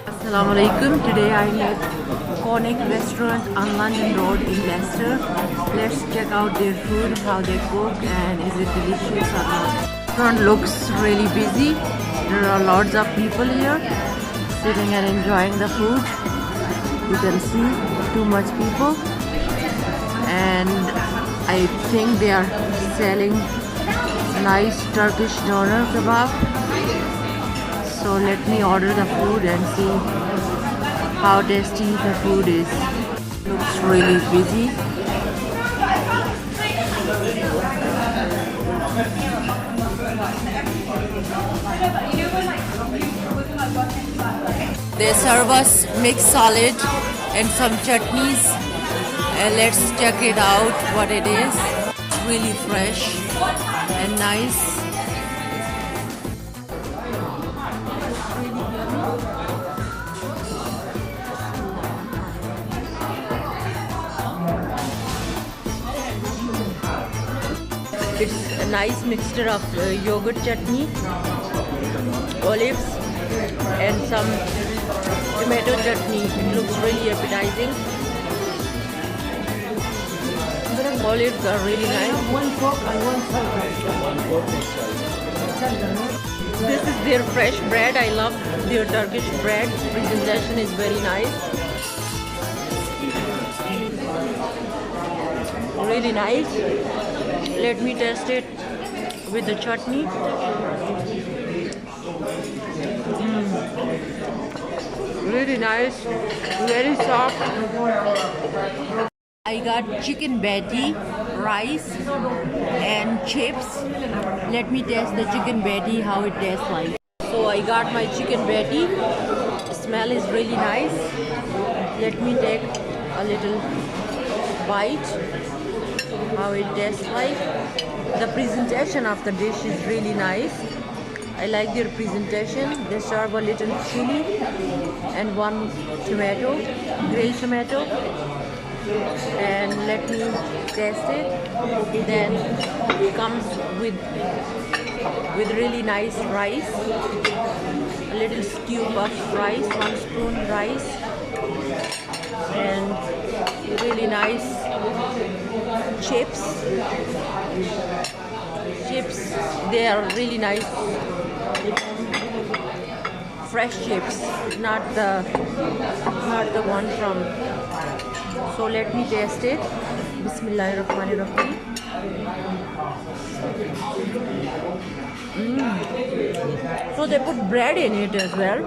Assalamu alaikum. Today I'm at Konak Restaurant on London Road in Leicester. Let's check out their food, how they cook, and is it delicious or not. The restaurant looks really busy. There are lots of people here sitting and enjoying the food. You can see too much people, and I think they are selling nice Turkish doner kebab. So let me order the food and see how tasty the food is. Looks really busy. They serve us mixed salad and some chutneys. Let's check it out what it is. It's really fresh and nice. It's a nice mixture of yogurt chutney, olives, and some tomato chutney. It looks really appetizing. Olives are really nice. This is their fresh bread. I love their Turkish bread. Presentation is very nice. Really nice. Let me test it with the chutney. Really nice, very soft. I got chicken patty, rice, and chips. Let me test the chicken patty, how it tastes like. So I got my chicken patty. The smell is really nice. Let me take a little bite. How it tastes like. The presentation of the dish is really nice. I like their presentation. They serve a little chili and one tomato, grey tomato. And let me taste it. Then it comes with really nice rice. A little scoop of rice, 1 spoon rice, and really nice chips. They are really nice. Fresh chips, not the one from. So let me taste it. Bismillahirrahmanirrahim. So they put bread in it as well.